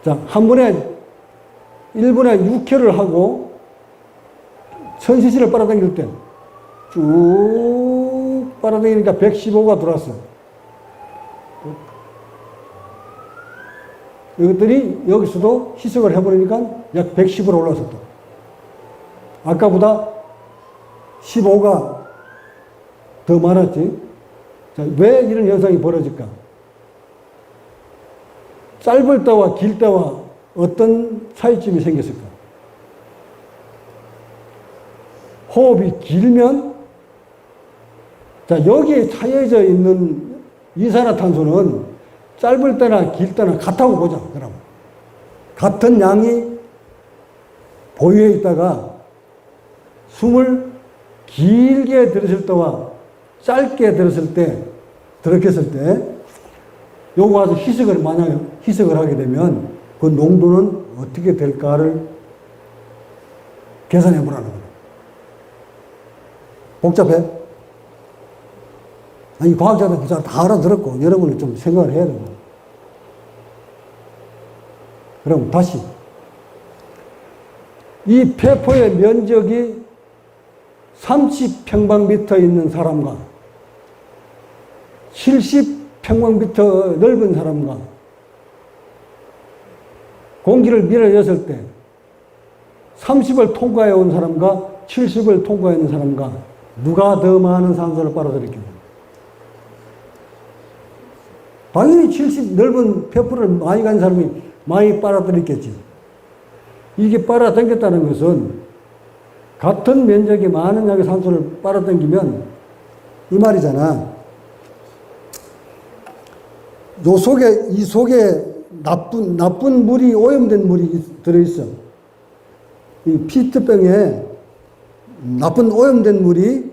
자, 한 번에 1분에 6회를 하고 1000cc를 빨아당길 때 쭉 빨아당기니까 115가 들어왔어. 이것들이 여기서도 희석을 해버리니까 약 110으로 올라왔었다. 아까보다 15가 더 많았지. 자, 왜 이런 현상이 벌어질까? 짧을 때와 길 때와 어떤 차이점이 생겼을까? 호흡이 길면, 자, 여기에 차이져 있는 이산화탄소는 짧을 때나 길 때나 같다고 보자, 그럼. 같은 양이 보유해 있다가 숨을 길게 들었을 때와 짧게 들었을 때, 들었겠을 때, 요거 가서 희석을, 만약 희석을 하게 되면 그 농도는 어떻게 될까를 계산해 보라는 거예요. 복잡해? 아니, 과학자들 다 알아들었고, 여러분은 좀 생각을 해야 됩니다. 그럼 다시. 이 폐포의 면적이 30평방미터 있는 사람과 70평방미터 넓은 사람과 공기를 밀어냈을 때 30을 통과해 온 사람과 70을 통과해 있는 사람과 누가 더 많은 산소를 빨아들였겠냐? 당연히 70 넓은 폐포를 많이 간 사람이 많이 빨아들였겠지. 이게 빨아당겼다는 것은 같은 면적이 많은 양의 산소를 빨아당기면 이 말이잖아. 이 속에 나쁜 물이, 오염된 물이 들어있어. 이 피트병에 나쁜 오염된 물이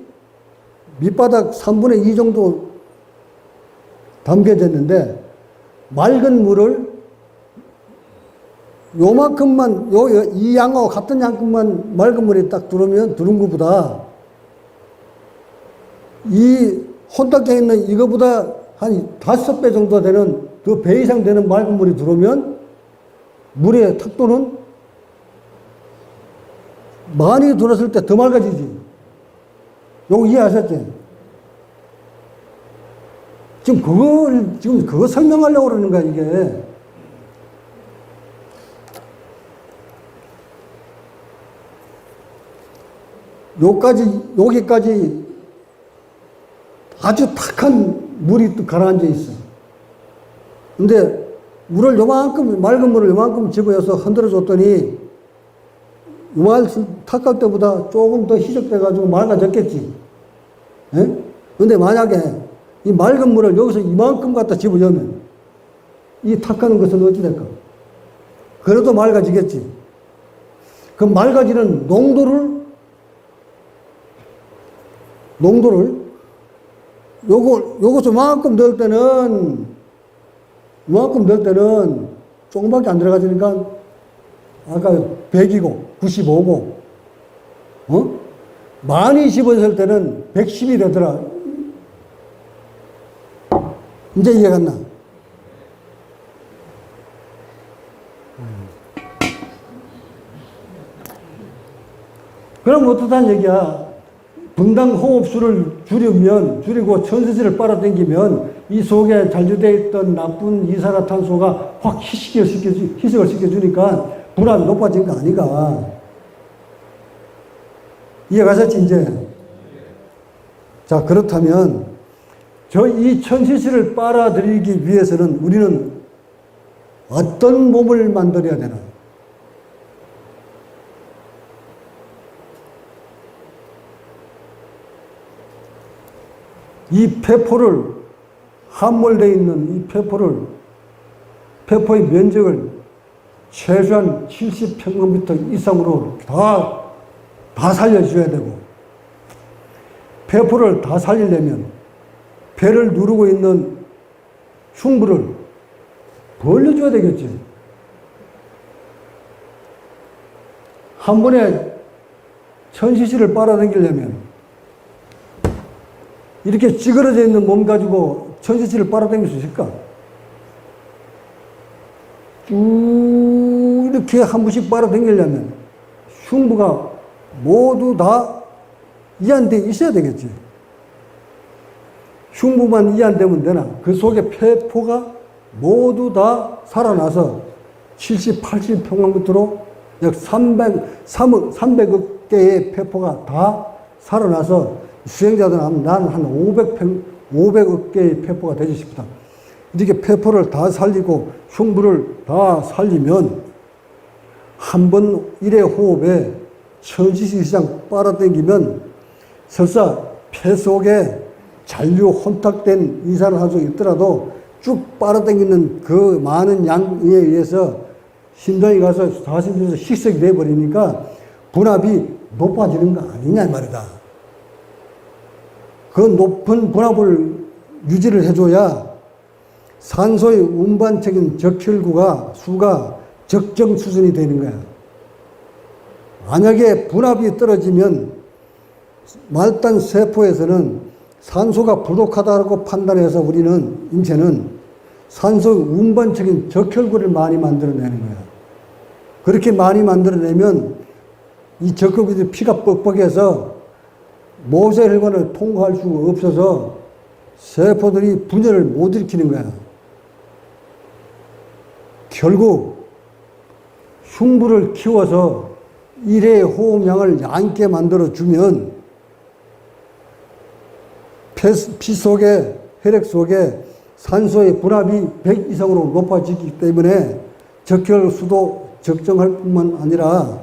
밑바닥 3분의 2 정도 담겨졌는데, 맑은 물을 요만큼만, 이 양하고 같은 양큼만 맑은 물이 딱 들어오면, 들은 것보다, 이 혼탁해 있는 이거보다 한 5배 정도 되는, 그 배 이상 되는 맑은 물이 들어오면, 물의 탁도는 많이 들었을 때 더 맑아지지. 요거 이해하셨지? 지금 그거 설명하려고 그러는 거야, 이게. 여기까지 아주 탁한 물이 또 가라앉아 있어. 근데 맑은 물을 요만큼 집어여서 흔들어 줬더니, 탁할 때보다 조금 더 희석돼가지고 맑아졌겠지. 예? 근데 만약에 이 맑은 물을 여기서 이만큼 갖다 집어넣으면 이 탁하는 것은 어찌 될까? 그래도 맑아지겠지. 그 맑아지는 농도를 요것을 이만큼 넣을 때는 조금밖에 안 들어가지니까 아까 100이고 95고 많이 집어넣을 때는 110이 되더라. 이제 이해갔나? 그럼 어떻다는 얘기야? 분당 호흡수를 줄이고 1000cc를 빨아당기면 이 속에 잔류되어 있던 나쁜 이산화탄소가 확 희석을 시켜주니까 불안이 높아진 거 아니가? 이해가셨지, 이제? 자, 그렇다면 이 1000cc를 빨아들이기 위해서는 우리는 어떤 몸을 만들어야 되나? 이 폐포를, 함몰되어 있는 이 폐포의 면적을 최소한 70평방미터 이상으로 다 살려줘야 되고, 폐포를 다 살리려면 배를 누르고 있는 흉부를 벌려줘야 되겠지. 한 번에 1000cc를 빨아당기려면 이렇게 찌그러져 있는 몸 가지고 1000cc를 빨아당길 수 있을까? 쭉 이렇게 한 번씩 빨아당기려면 흉부가 모두 다 이완돼 있어야 되겠지. 흉부만 이완되면 되나? 그 속에 폐포가 모두 다 살아나서 70, 80평방미터로 약 300억 개의 폐포가 다 살아나서 수행자들은 하면 나는 한 500억 개의 폐포가 되지 싶다. 이렇게 폐포를 다 살리고 흉부를 다 살리면 한 번 1회 호흡에 1000cc 이상 빨아당기면 설사 폐 속에 잔류 혼탁된 이산화탄소 있더라도 쭉 빨아당기는 그 많은 양에 의해서 심장에 가서 사심에서 식색이 돼버리니까 분압이 높아지는 거 아니냐 이 말이다. 그 높은 분압을 유지를 해줘야 산소의 운반적인 적혈구가 수가 적정 수준이 되는 거야. 만약에 분압이 떨어지면 말단 세포에서는 산소가 부족하다고 판단해서 우리는 인체는 산소 운반적인 적혈구를 많이 만들어내는 거야. 그렇게 많이 만들어내면 이 적혈구들이 피가 뻑뻑해서 모세혈관을 통과할 수가 없어서 세포들이 분열을 못 일으키는 거야. 결국 흉부를 키워서 1회 호흡량을 얇게 만들어주면 피 속에, 혈액 속에 산소의 분압이 100 이상으로 높아지기 때문에 적혈수도 적정할 뿐만 아니라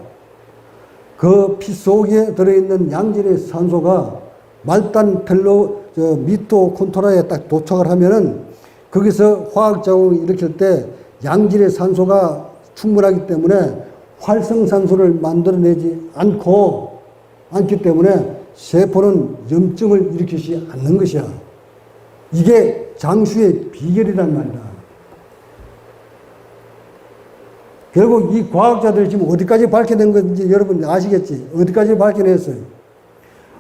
그 피 속에 들어있는 양질의 산소가 말단 미토콘드리아에 딱 도착을 하면은 거기서 화학작용을 일으킬 때 양질의 산소가 충분하기 때문에 활성산소를 만들어내지 않기 때문에 세포는 염증을 일으키지 않는 것이야. 이게 장수의 비결이란 말이다. 결국 이 과학자들이 지금 어디까지 밝혀낸 건지 여러분 아시겠지? 어디까지 밝혀냈어요?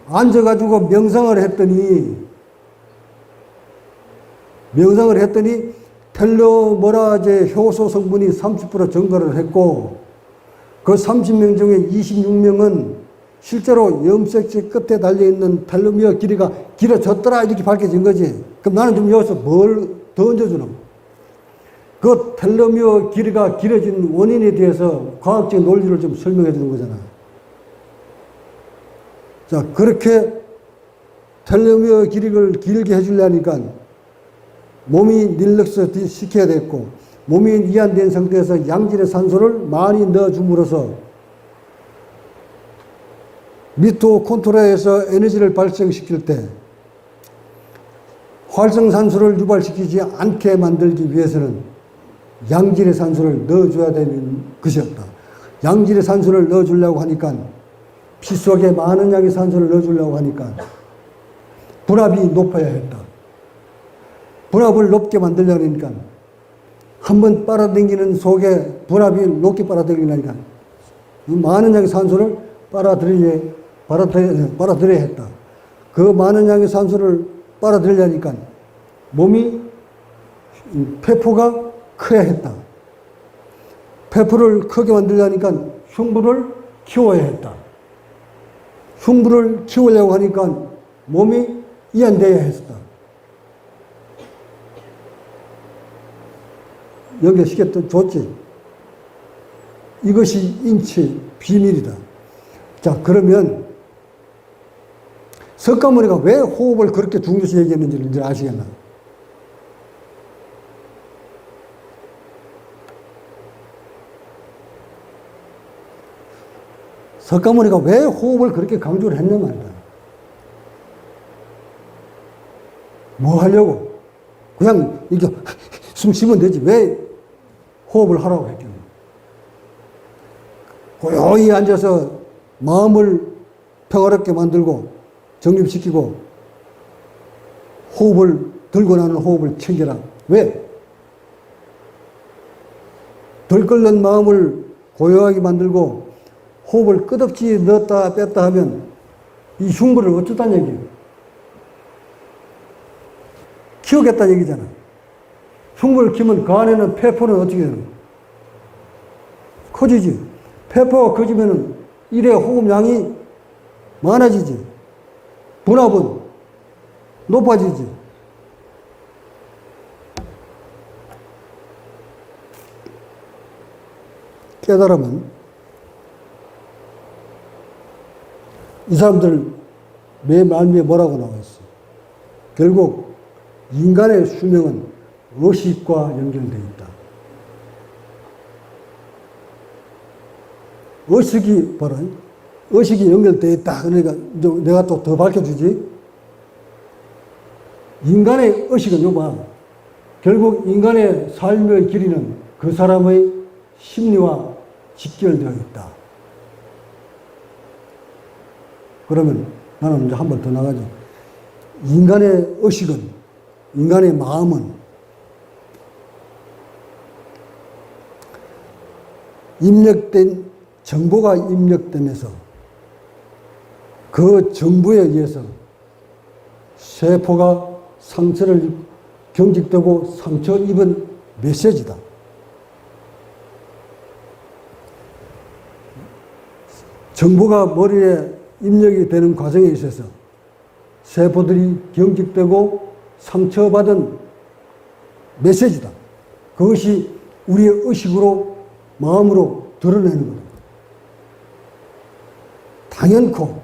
앉아가지고 명상을 했더니 텔로메라제 효소 성분이 30% 증가를 했고 그 30명 중에 26명은 실제로 염색체 끝에 달려있는 텔로미어 길이가 길어졌더라 이렇게 밝혀진 거지. 그럼 나는 좀 여기서 뭘 더 얹어주노? 그 텔로미어 길이가 길어진 원인에 대해서 과학적인 논리를 좀 설명해 주는 거잖아. 자, 그렇게 텔로미어 길이를 길게 해주려니까 몸이 릴렉스 시켜야 됐고, 몸이 이완된 상태에서 양질의 산소를 많이 넣어줌으로써 미토콘드리아에서 에너지를 발생시킬 때 활성산소를 유발시키지 않게 만들기 위해서는 양질의 산소를 넣어줘야 되는 것이었다. 양질의 산소를 넣어주려고 하니까 피 속에 많은 양의 산소를 넣어주려고 하니까 분압이 높아야 했다. 분압을 높게 만들려고 하니까 한번 빨아당기는 속에 분압이 높게 빨아당기니까 많은 양의 산소를 빨아들여야 했다. 그 많은 양의 산소를 빨아들이려니까 몸이 폐포가 커야 했다. 폐포를 크게 만들려니까 흉부를 키워야 했다. 흉부를 키우려고 하니까 몸이 이완되어야 했다. 연결시켰던 좋지. 이것이 인체의 비밀이다. 자, 그러면 석가모니가 왜 호흡을 그렇게 중요시 얘기했는지를 이제 아시겠나? 석가모니가 왜 호흡을 그렇게 강조를 했냐 말이다. 뭐 하려고? 그냥 이렇게 숨 쉬면 되지. 왜 호흡을 하라고 했겠냐? 고요히 앉아서 마음을 평화롭게 만들고 정립시키고 호흡을 들고 나는 호흡을 챙겨라. 왜? 들끓는 마음을 고요하게 만들고 호흡을 끝없이 넣었다 뺐다 하면 이 흉부를 어쩌다는 얘기예요? 키우겠다는 얘기잖아. 흉부를 키우면 그 안에는 폐포는 어떻게 되는 거야? 커지지. 폐포가 커지면은 일의 호흡량이 많아지지. 분압은 높아지지. 깨달으면 이 사람들 맨 말미에 뭐라고 나와 있어? 결국 인간의 수명은 의식과 연결되어 있다. 의식이 봐라. 의식이 연결되어 있다. 그러니까 내가 또 더 밝혀주지. 인간의 의식은 요봐. 결국 인간의 삶의 길이는 그 사람의 심리와 직결되어 있다. 그러면 나는 이제 한 번 더 나가죠. 인간의 의식은, 인간의 마음은 입력된, 정보가 입력되면서 그 정보에 의해서 세포가 상처를 경직되고 상처 입은 메시지다. 정보가 머리에 입력이 되는 과정에 있어서 세포들이 경직되고 상처받은 메시지다. 그것이 우리의 의식으로, 마음으로 드러내는 거다. 당연코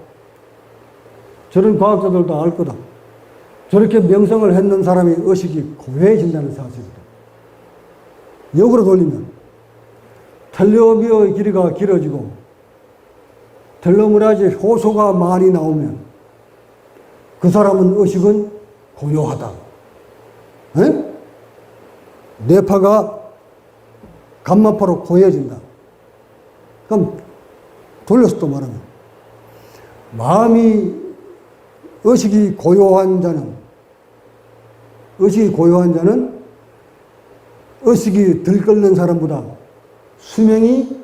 저런 과학자들도 알 거다. 저렇게 명성을 했는 사람의 의식이 고해진다는 사실이다. 역으로 돌리면 텔레오미어의 길이가 길어지고 텔로메라제 효소가 많이 나오면 그 사람은 의식은 고요하다. 에? 뇌파가 감마파로 고요해진다. 그럼 돌려서 또 말하면 마음이 의식이 고요한 자는 의식이 들끓는 사람보다 수명이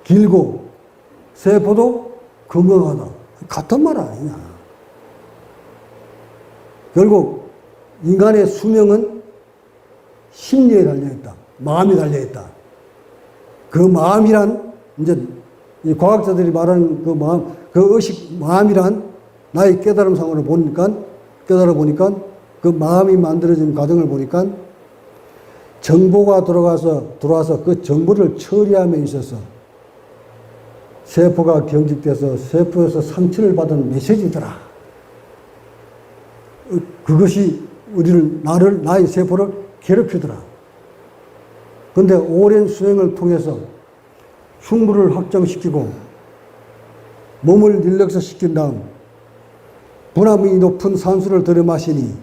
길고 세포도 건강하다. 같은 말 아니냐. 결국 인간의 수명은 심리에 달려있다. 마음이 달려있다. 그 마음이란, 이제 이 과학자들이 말하는 그 마음, 그 의식, 마음이란 나의 깨달음상으로 깨달아 보니까 그 마음이 만들어진 과정을 보니까 정보가 들어와서 그 정보를 처리함에 있어서 세포가 경직돼서 세포에서 상처를 받은 메시지더라. 그것이 나의 세포를 괴롭히더라. 그런데 오랜 수행을 통해서 흉부를 확정시키고 몸을 릴렉스시킨 다음 분압이 높은 산소를 들여 마시니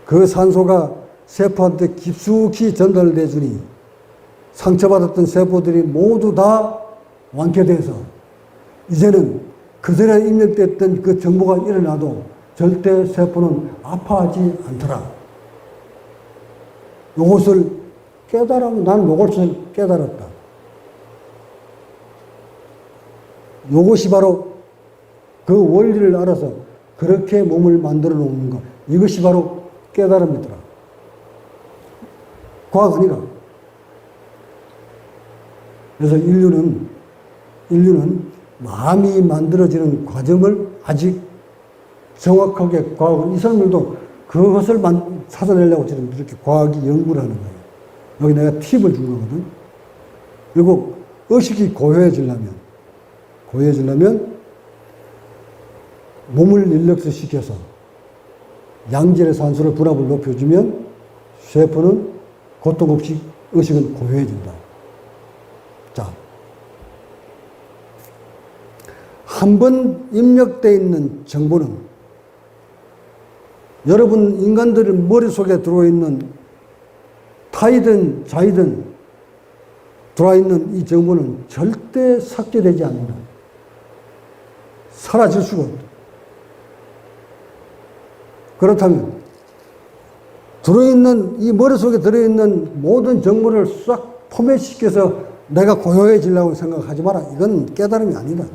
그 산소가 세포한테 깊숙이 전달돼 주니 상처받았던 세포들이 모두 다 완쾌돼서 이제는 그전에 입력됐던 그 정보가 일어나도 절대 세포는 아파하지 않더라. 이것을 깨달으면 나는 이것을 깨달았다. 이것이 바로 그 원리를 알아서 그렇게 몸을 만들어 놓는 것. 이것이 바로 깨달음이더라. 과학 아니라. 그래서 인류는 마음이 만들어지는 과정을 아직 정확하게 과학을, 이 사람들도 그것을 찾아내려고 지금 이렇게 과학이 연구를 하는 거예요. 여기 내가 팁을 준 거거든. 그리고 의식이 고요해지려면 몸을 릴렉스 시켜서 양질의 산소를 분압을 높여주면 세포는 고통 없이 의식은 고요해진다. 자, 한 번 입력되어 있는 정보는 여러분 인간들의 머릿속에 들어있는 타이든 자이든 들어있는 이 정보는 절대 삭제되지 않는다. 사라질 수가 없다. 그렇다면 이 머릿속에 들어있는 모든 정보를 싹 포맷시켜서 내가 고요해지려고 생각하지 마라. 이건 깨달음이 아니다.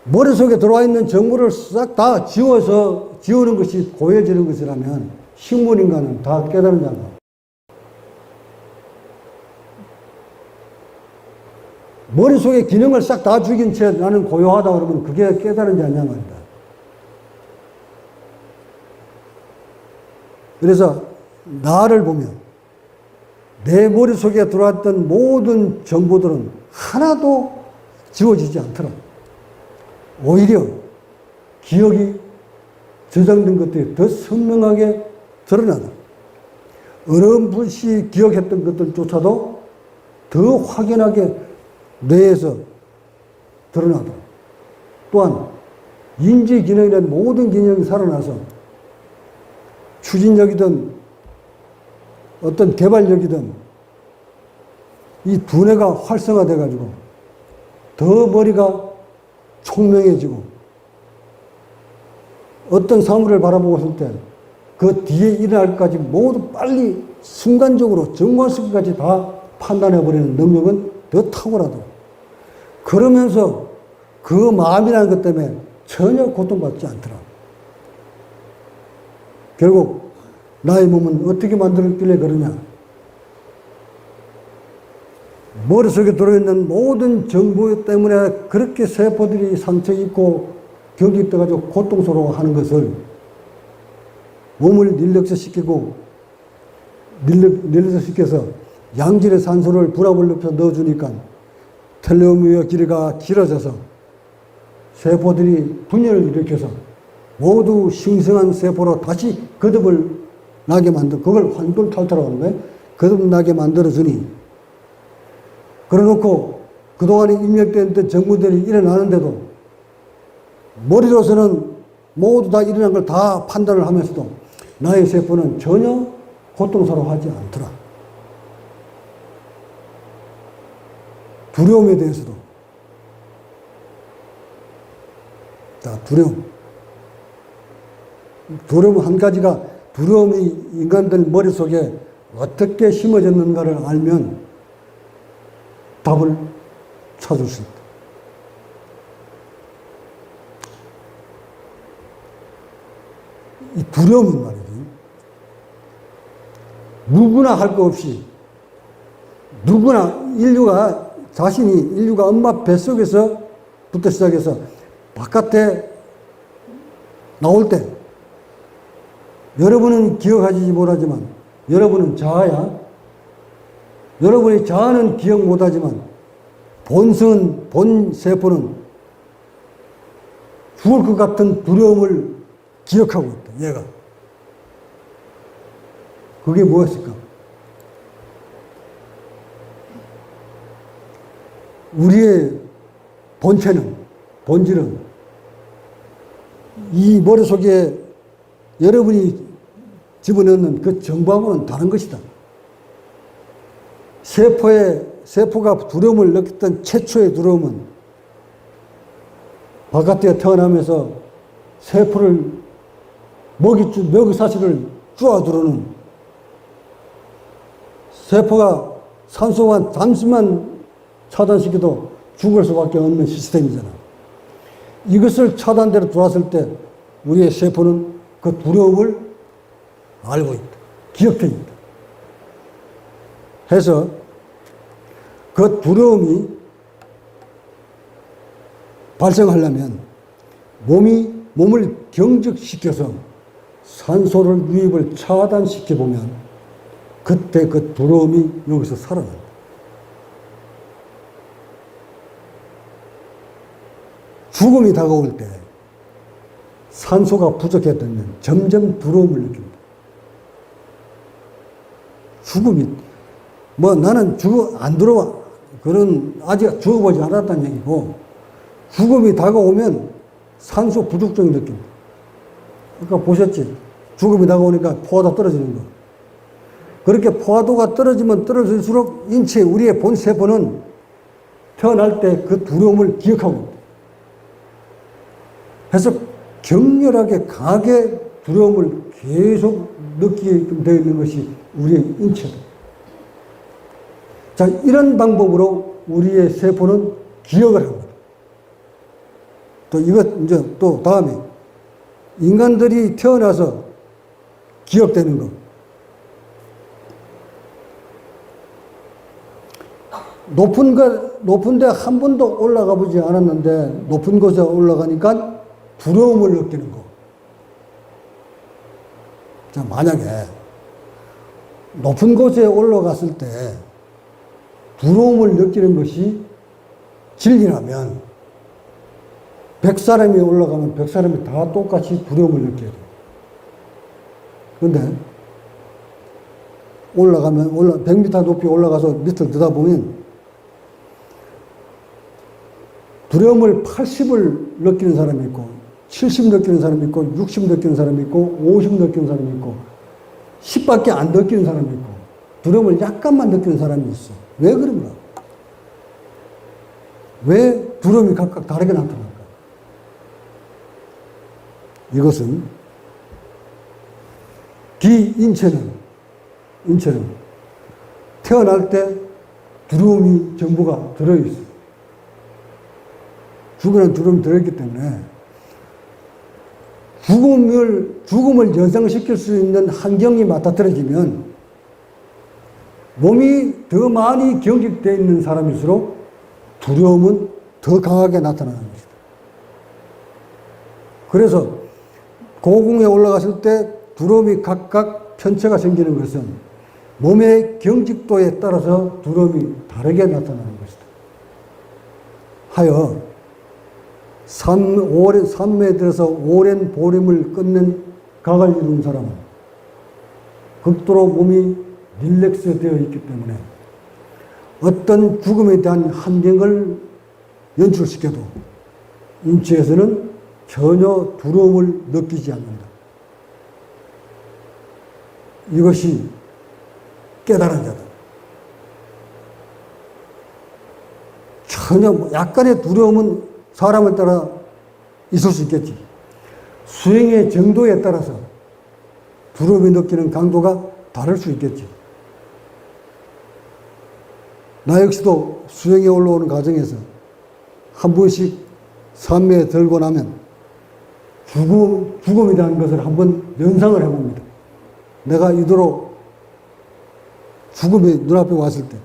머릿속에 들어와 있는 정보를 싹 다 지우는 것이 고요해지는 것이라면 식물인간은 다 깨달은 자가 머릿속의 기능을 싹 다 죽인 채 나는 고요하다 그러면 그게 깨달은지 아니냐 말이다. 그래서 나를 보면 내 머릿속에 들어왔던 모든 정보들은 하나도 지워지지 않더라. 오히려 기억이 저장된 것들이 더 선명하게 드러나다. 어렴풋이 기억했던 것들조차도 더 확연하게 뇌에서 드러나다. 또한 인지 기능이란 모든 기능이 살아나서 추진력이든 어떤 개발력이든 이 두뇌가 활성화돼 가지고 더 머리가 총명해지고 어떤 사물을 바라보고 있을 때 그 뒤에 일어날 것까지 모두 빨리 순간적으로 정관수까지 다 판단해버리는 능력은 더 탁월하다. 그러면서 그 마음이라는 것 때문에 전혀 고통받지 않더라. 결국 나의 몸은 어떻게 만들었길래 그러냐. 머릿속에 들어있는 모든 정보 때문에 그렇게 세포들이 상처 입고 경직돼 가지고 고통스러워하는 것을 몸을 릴렉스시켜서 양질의 산소를 불압을 높여 넣어주니까 텔레오미어 길이가 길어져서 세포들이 분열을 일으켜서 모두 신성한 세포로 다시 거듭을 나게 만들, 그걸 환골탈태라고 하는 거예요. 거듭나게 만들어주니, 그래놓고 그동안에 입력된 정보들이 일어나는데도 머리로서는 모두 다 일어난 걸 다 판단을 하면서도 나의 세포는 전혀 고통스러워하지 않더라. 두려움에 대해서도. 자, 두려움 한 가지가, 두려움이 인간들 머릿속에 어떻게 심어졌는가를 알면 답을 찾을 수 있다. 이 두려움은 말이지. 누구나 할 거 없이, 누구나 인류가 엄마 뱃속에서부터 시작해서 바깥에 나올 때, 여러분은 기억하지 못하지만, 여러분은 자아야. 여러분의 자아는 기억 못하지만, 본 세포는 죽을 것 같은 두려움을 기억하고 있다, 얘가. 그게 무엇일까? 우리의 본질은 이 머릿속에 여러분이 집어넣는 그 정보하고는 다른 것이다. 세포가 두려움을 느꼈던 최초의 두려움은 바깥에 태어나면서 세포를 먹이사슬을 쪼아두르는, 세포가 산소만 잠시만 차단시켜도 죽을 수밖에 없는 시스템이잖아. 이것을 차단대로 들어왔을 때 우리의 세포는 그 두려움을 알고 있다. 기억해 있다. 해서 그 두려움이 발생하려면 몸을 경직시켜서 산소를 유입을 차단시켜보면 그때 그 두려움이 여기서 살아난다. 죽음이 다가올 때 산소가 부족했다면 점점 두려움을 느낍니다. 죽음이, 나는 안 들어와. 아직 죽어보지 않았다는 얘기고, 죽음이 다가오면 산소 부족증을 느낍니다. 아까 보셨지? 죽음이 다가오니까 포화도 떨어지는 거. 그렇게 포화도가 떨어지면 떨어질수록 우리의 본 세포는 태어날 때 그 두려움을 기억하고 있다. 그래서 격렬하게 강하게 두려움을 계속 느끼게 되어 있는 것이 우리의 인체다. 자, 이런 방법으로 우리의 세포는 기억을 합니다. 또 다음에 인간들이 태어나서 기억되는 것. 높은데 한 번도 올라가 보지 않았는데 높은 곳에 올라가니까 두려움을 느끼는 거. 자, 만약에 높은 곳에 올라갔을 때 두려움을 느끼는 것이 진리라면 100사람이 올라가면 100사람이 다 똑같이 두려움을 느껴야 돼요. 그런데 올라가면 100m 높이 올라가서 밑을 들여다보면 두려움을 80을 느끼는 사람이 있고 70 느끼는 사람이 있고 60 느끼는 사람이 있고 50 느끼는 사람이 있고 10밖에 안 느끼는 사람이 있고 두려움을 약간만 느끼는 사람이 있어. 왜 그런가? 왜 두려움이 각각 다르게 나타날까? 이것은 인체는 태어날 때 두려움이 전부가 들어있어. 죽으라는 두려움이 들어있기 때문에 죽음을 연상시킬 수 있는 환경이 맞닥뜨려지면 몸이 더 많이 경직되어 있는 사람일수록 두려움은 더 강하게 나타나는 것이다. 그래서 고궁에 올라갔을 때 두려움이 각각 편차가 생기는 것은 몸의 경직도에 따라서 두려움이 다르게 나타나는 것이다. 하여 산매에 들어서 오랜 보림을 끝낸 각을 이룬 사람은 극도로 몸이 릴렉스 되어 있기 때문에 어떤 죽음에 대한 환경을 연출시켜도 인체에서는 전혀 두려움을 느끼지 않는다. 이것이 깨달은 자다. 전혀 약간의 두려움은 사람에 따라 있을 수 있겠지. 수행의 정도에 따라서 두려움이 느끼는 강도가 다를 수 있겠지. 나 역시도 수행에 올라오는 과정에서 한 번씩 산매에 들고 나면 죽음에 대한 것을 한번 연상을 해봅니다. 내가 이토록 죽음이 눈앞에 왔을 때,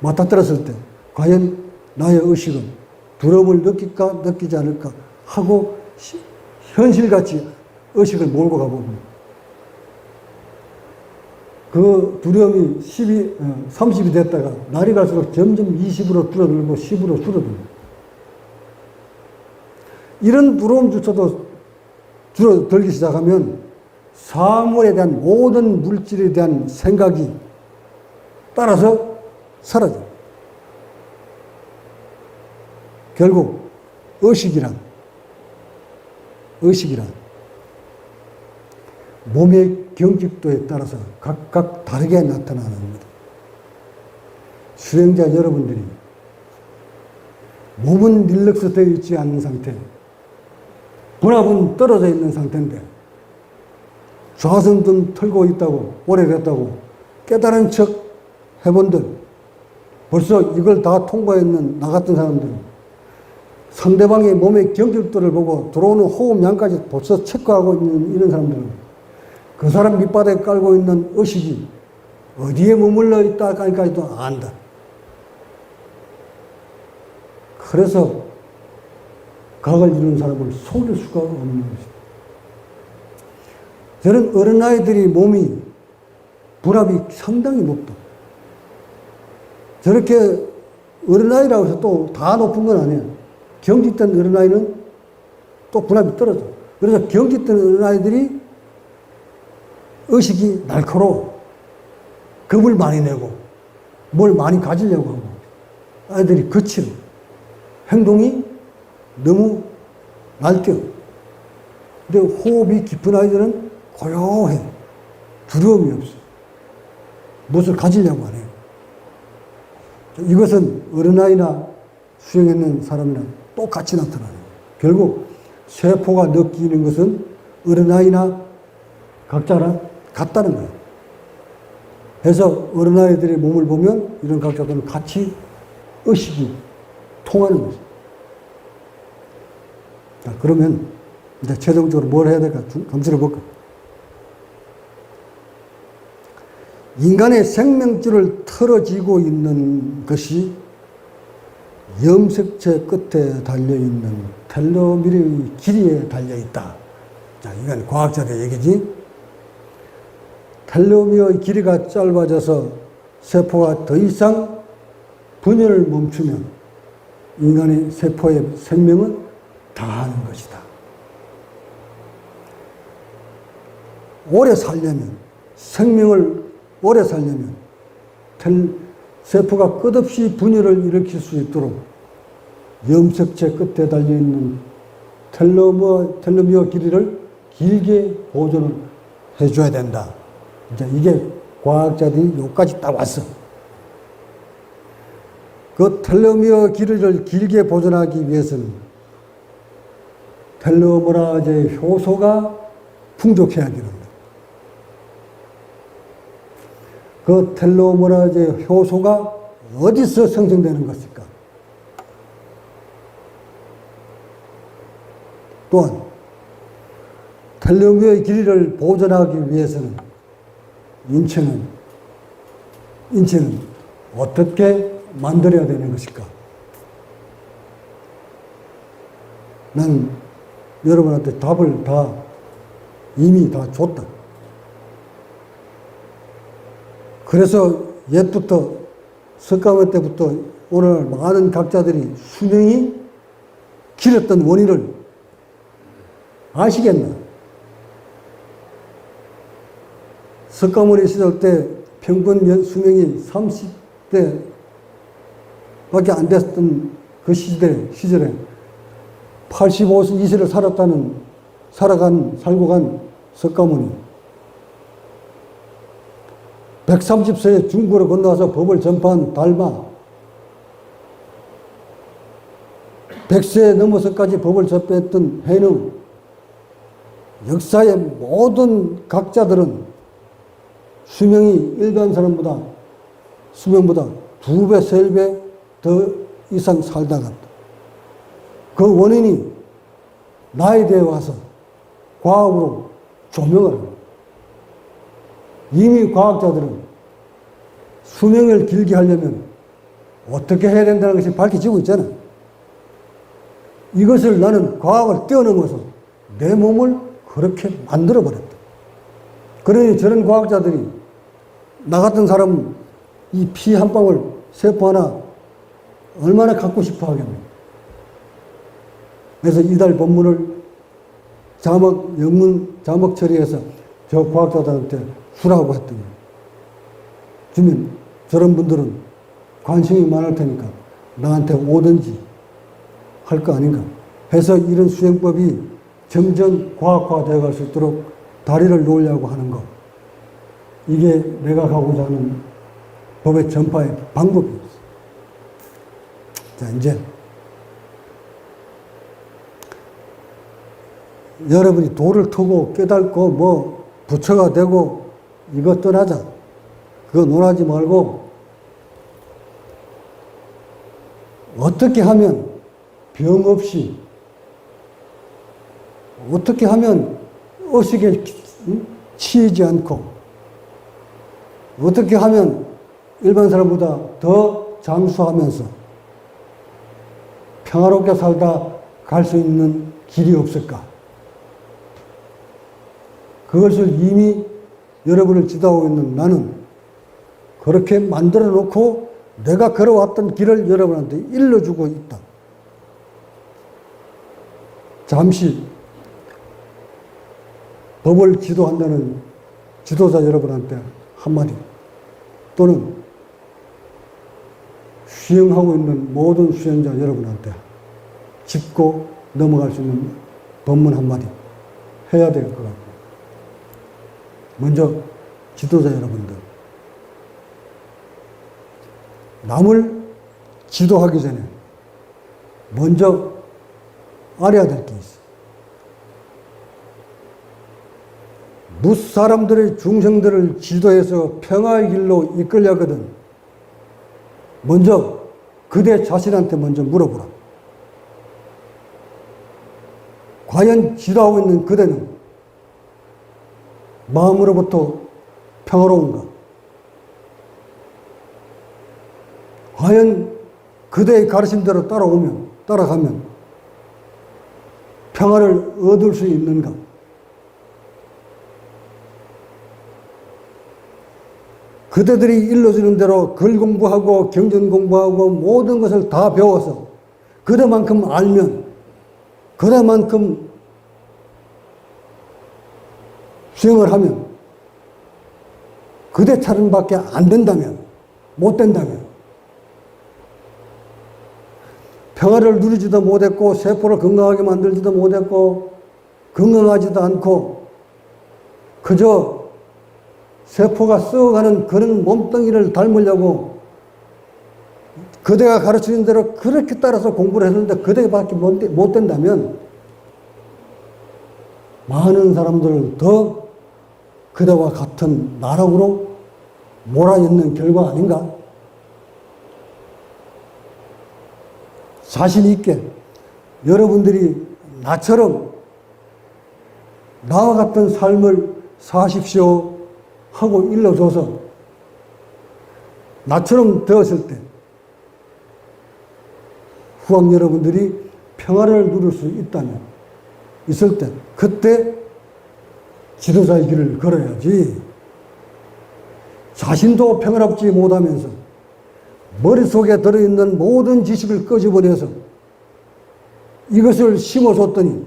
맞닥뜨렸을 때, 과연 나의 의식은 두려움을 느낄까, 느끼지 않을까 하고 현실같이 의식을 몰고 가봅니다. 그 두려움이 30이 됐다가 날이 갈수록 점점 20으로 줄어들고 10으로 줄어듭니다. 이런 두려움조차도 줄어들기 시작하면 사물에 대한 모든 물질에 대한 생각이 따라서 사라져요. 결국 의식이란 몸의 경직도에 따라서 각각 다르게 나타나는 겁니다. 수행자 여러분들이 몸은 릴렉스 되어 있지 않은 상태, 분압은 떨어져 있는 상태인데 좌선등 털고 있다고 오래됐다고 깨달은 척 해본들, 벌써 이걸 다 통과했는 나 같은 사람들은 상대방의 몸의 경직도를 보고 들어오는 호흡량까지 벌써 체크하고 있는 이런 사람들은 그 사람 밑바닥에 깔고 있는 의식이 어디에 머물러 있다까지도 안다. 그래서 각을 이루는 사람을 속일 수가 없는 것이다. 저는 어린아이들이 몸이 분압이 상당히 높다. 저렇게 어린아이라고 해서 또 다 높은 건 아니에요. 경직된 어린아이는 또 분압이 떨어져. 그래서 경직된 어린아이들이 의식이 날카로워. 겁을 많이 내고 뭘 많이 가지려고 하고 아이들이 거칠어. 행동이 너무 날뛰어. 근데 호흡이 깊은 아이들은 고요해. 두려움이 없어. 무엇을 가지려고 안 해요. 이것은 어린아이나 수행했는 사람이랑 똑같이 나타나요. 결국 세포가 느끼는 것은 어린아이나 각자나 같다는 거예요. 그래서 어린아이들의 몸을 보면 이런 각자들은 같이 의식이 통하는 거죠. 자, 그러면 이제 최종적으로 뭘 해야 될까 검토해 볼까? 인간의 생명줄을 털어쥐고 있는 것이 염색체 끝에 달려있는 텔로미르의 길이에 달려있다. 자, 이건 과학자의 얘기지. 텔로미어의 길이가 짧아져서 세포가 더 이상 분열을 멈추면 인간의 세포의 생명은 다하는 것이다. 오래 살려면, 생명을 오래 살려면 세포가 끝없이 분열을 일으킬 수 있도록 염색체 끝에 달려있는 텔로미어 길이를 길게 보존을 해줘야 된다. 이제 이게 과학자들이 여기까지 딱 왔어. 그 텔로미어 길이를 길게 보존하기 위해서는 텔로메라제 효소가 풍족해야 됩니다. 그 텔로메라제 효소가 어디서 생성되는 것일까? 또한 텔로미어의 길이를 보존하기 위해서는 인체는 어떻게 만들어야 되는 것일까? 난 여러분한테 답을 이미 다 줬다. 그래서 옛부터 석가모니 때부터 오늘 많은 학자들이 수명이 길었던 원인을 아시겠나? 석가모니 시절 때 평균 수명이 30대 밖에 안 됐던 그 시절에 85세를 살고 간 석가모니. 130세에 중국으로 건너와서 법을 전파한 달마. 100세에 넘어서까지 법을 접했던 해능. 역사의 모든 각자들은 수명이 일반 사람보다 수명보다 2배, 3배 더 이상 살다 갔다. 그 원인이 나이대에 와서 과학으로 조명을 합니다. 이미 과학자들은 수명을 길게 하려면 어떻게 해야 된다는 것이 밝혀지고 있잖아. 이것을 나는 과학을 뛰어넘어서 내 몸을 그렇게 만들어버렸다. 그러니 저런 과학자들이 나 같은 사람은 이 피 한 방울, 세포 하나 얼마나 갖고 싶어 하겠노. 그래서 이달 본문을 영문 자막 처리해서 저 과학자들한테 주라고 했던 거예요. 주면 저런 분들은 관심이 많을 테니까 나한테 오든지 할 거 아닌가 해서 이런 수행법이 점점 과학화되어 갈 수 있도록 다리를 놓으려고 하는 것. 이게 내가 가고자 하는 법의 전파의 방법이었어. 자, 이제 여러분이 도를 트고 깨닫고 뭐 부처가 되고 이것 떠나자. 그거 논하지 말고 어떻게 하면 병 없이 어떻게 하면 의식에 치이지 않고 어떻게 하면 일반 사람보다 더 장수하면서 평화롭게 살다 갈 수 있는 길이 없을까? 그것을 이미 여러분을 지도하고 있는 나는 그렇게 만들어 놓고 내가 걸어왔던 길을 여러분한테 일러주고 있다. 잠시 법을 지도한다는 지도자 여러분한테 한마디 또는 수행하고 있는 모든 수행자 여러분한테 짚고 넘어갈 수 있는 법문 한마디 해야 될 것 같고 먼저 지도자 여러분들 남을 지도하기 전에 먼저 알아야 될 게 있어. 무사람들의 중생들을 지도해서 평화의 길로 이끌려거든 먼저 그대 자신한테 먼저 물어보라. 과연 지도하고 있는 그대는 마음으로부터 평화로운가? 과연 그대의 가르침대로 따라가면 평화를 얻을 수 있는가? 그대들이 일러주는 대로 글 공부하고 경전 공부하고 모든 것을 다 배워서 그대만큼 알면, 그대만큼 수행을 하면, 그대 차림밖에 안 된다면, 못 된다면, 평화를 누리지도 못했고, 세포를 건강하게 만들지도 못했고, 건강하지도 않고, 그저 세포가 썩어가는 그런 몸뚱이를 닮으려고 그대가 가르치는 대로 그렇게 따라서 공부를 했는데 그대밖에 못 된다면 많은 사람들을 더 그대와 같은 나락으로 몰아넣는 결과 아닌가? 자신 있게 여러분들이 나처럼 나와 같은 삶을 사십시오 하고 일러줘서 나처럼 되었을 때 후학 여러분들이 평화를 누릴 수 있을 때 그때 지도자의 길을 걸어야지. 자신도 평화롭지 못하면서 머릿속에 들어있는 모든 지식을 끄집어내서 이것을 심어줬더니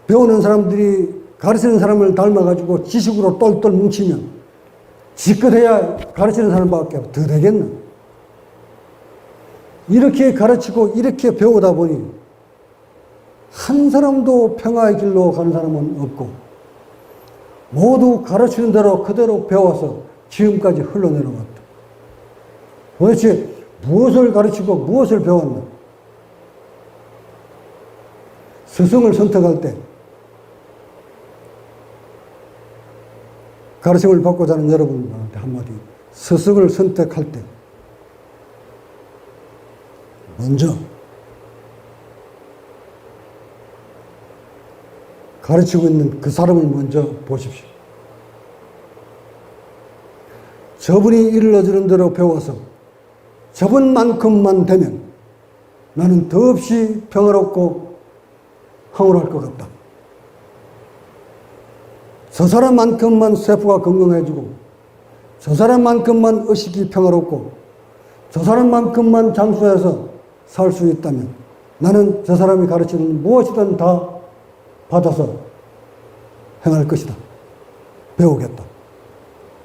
배우는 사람들이 가르치는 사람을 닮아가지고 지식으로 똘똘 뭉치면 지껏해야 가르치는 사람밖에 더 되겠나? 이렇게 가르치고 이렇게 배우다 보니 한 사람도 평화의 길로 가는 사람은 없고 모두 가르치는 대로 그대로 배워서 지금까지 흘러내려왔다. 도대체 무엇을 가르치고 무엇을 배웠나? 스승을 선택할 때 가르침을 받고자 하는 여러분들한테 한마디. 스승을 선택할 때 먼저 가르치고 있는 그 사람을 먼저 보십시오. 저분이 일러주는 대로 배워서 저분만큼만 되면 나는 더없이 평화롭고 황홀할 것 같다. 저 사람만큼만 세포가 건강해지고 저 사람만큼만 의식이 평화롭고 저 사람만큼만 장수해서 살 수 있다면 나는 저 사람이 가르치는 무엇이든 다 받아서 행할 것이다. 배우겠다.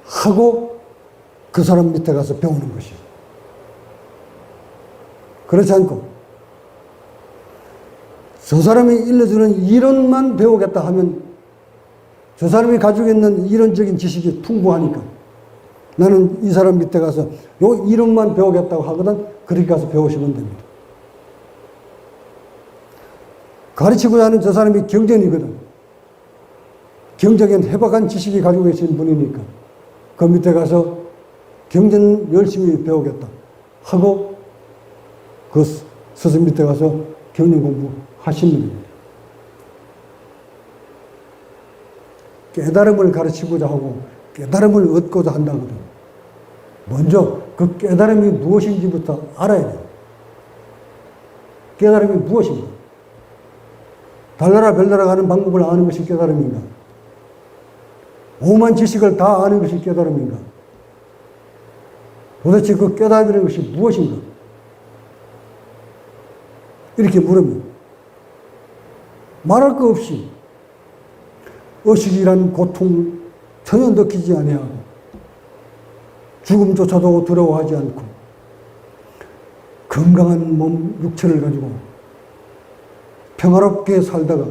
하고 그 사람 밑에 가서 배우는 것이죠. 그렇지 않고 저 사람이 일러주는 이론만 배우겠다 하면 저 사람이 가지고 있는 이론적인 지식이 풍부하니까 나는 이 사람 밑에 가서 요 이론만 배우겠다고 하거든 그렇게 가서 배우시면 됩니다. 가르치고자 하는 저 사람이 경전이거든. 경전엔 해박한 지식이 가지고 계신 분이니까 그 밑에 가서 경전 열심히 배우겠다 하고 그 스승 밑에 가서 경전 공부 하시는 겁니다. 깨달음을 가르치고자 하고 깨달음을 얻고자 한다거든. 먼저 그 깨달음이 무엇인지부터 알아야 돼요. 깨달음이 무엇인가? 달나라 별나라 가는 방법을 아는 것이 깨달음인가? 오만 지식을 다 아는 것이 깨달음인가? 도대체 그 깨달음이라는 것이 무엇인가? 이렇게 물으면 말할 거 없이 의식이란 고통 전혀 느끼지 아니하고 죽음조차도 두려워하지 않고 건강한 몸 육체를 가지고 평화롭게 살다가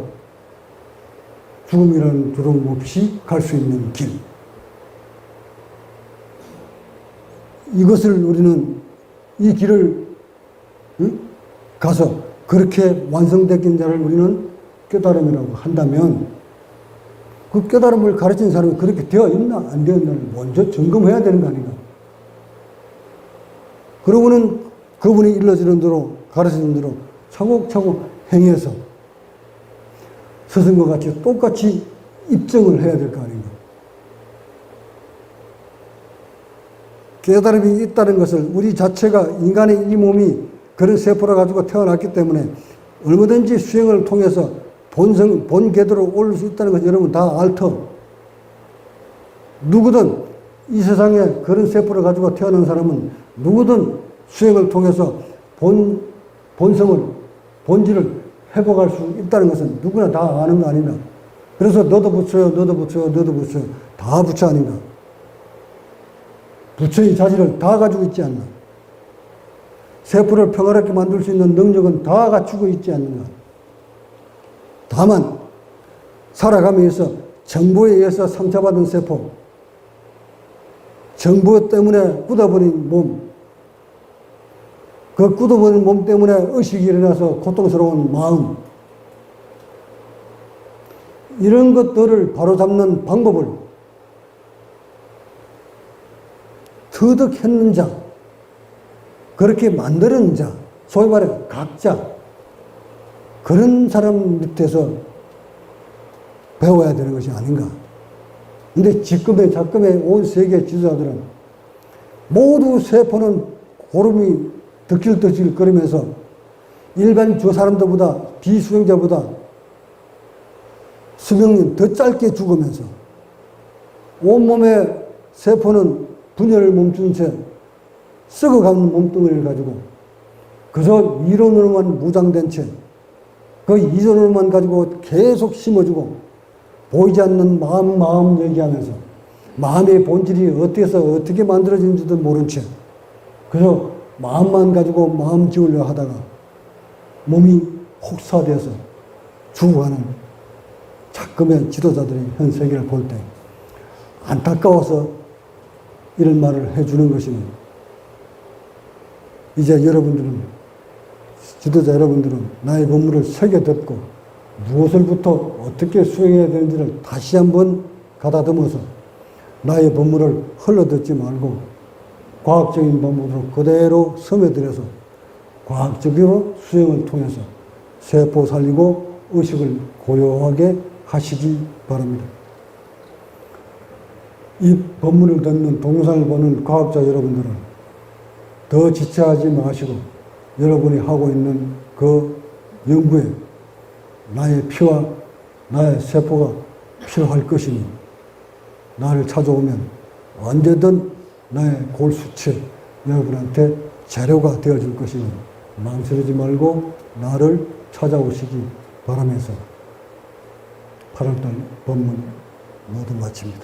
죽음이라는 두려움 없이 갈 수 있는 길. 이것을 우리는 이 길을 가서 그렇게 완성된 자를 우리는 깨달음이라고 한다면 그 깨달음을 가르치는 사람이 그렇게 되어 있나 안 되어 있나를 먼저 점검해야 되는 거 아닌가. 그러고는 그분이 일러주는 대로 가르치는 대로 차곡차곡 행해서 스승과 같이 똑같이 입증을 해야 될 거 아닌가. 깨달음이 있다는 것을 우리 자체가 인간의 이 몸이 그런 세포를 가지고 태어났기 때문에 얼마든지 수행을 통해서 본 궤도로 올릴 수 있다는 것을 여러분 다 알터. 누구든 이 세상에 그런 세포를 가지고 태어난 사람은 누구든 수행을 통해서 본질을 회복할 수 있다는 것은 누구나 다 아는 거 아닌가. 그래서 너도 부처요, 너도 부처요, 너도 부처요. 다 부처 아닌가. 부처의 자질을 다 가지고 있지 않나. 세포를 평화롭게 만들 수 있는 능력은 다 갖추고 있지 않는가. 다만 살아가면서 정보에 의해서 상처받은 세포, 정보 때문에 굳어버린 몸, 그 굳어버린 몸 때문에 의식이 일어나서 고통스러운 마음, 이런 것들을 바로잡는 방법을 터득했는 자, 그렇게 만드는 자, 소위 말해 각자, 그런 사람 밑에서 배워야 되는 것이 아닌가. 근데 지금의 온 세계 지도자들은 모두 세포는 고름이 덕질덕질 거리면서 일반 저 사람들보다, 비수행자보다 수명이 더 짧게 죽으면서 온몸의 세포는 분열을 멈춘 채 썩어가는 몸뚱이를 가지고 그저 이론으로만 무장된 채 그 이론으로만 가지고 계속 심어주고 보이지 않는 마음 얘기하면서 마음의 본질이 어떻게 만들어지는지도 모른 채 그저 마음만 가지고 마음 지으려 하다가 몸이 혹사돼서 죽어가는 자금의 지도자들이 현 세계를 볼 때 안타까워서 이런 말을 해주는 것이면 이제 여러분들은, 지도자 여러분들은 나의 법문을 새겨 듣고 무엇을부터 어떻게 수행해야 되는지를 다시 한번 가다듬어서 나의 법문을 흘러듣지 말고 과학적인 법문으로 그대로 스며들여서 과학적으로 수행을 통해서 세포 살리고 의식을 고요하게 하시기 바랍니다. 이 법문을 듣는 동영상을 보는 과학자 여러분들은 더 지체하지 마시고 여러분이 하고 있는 그 연구에 나의 피와 나의 세포가 필요할 것이니 나를 찾아오면 언제든 나의 골수치 여러분한테 재료가 되어줄 것이니 망설이지 말고 나를 찾아오시기 바라면서 8월달 법문 모두 마칩니다.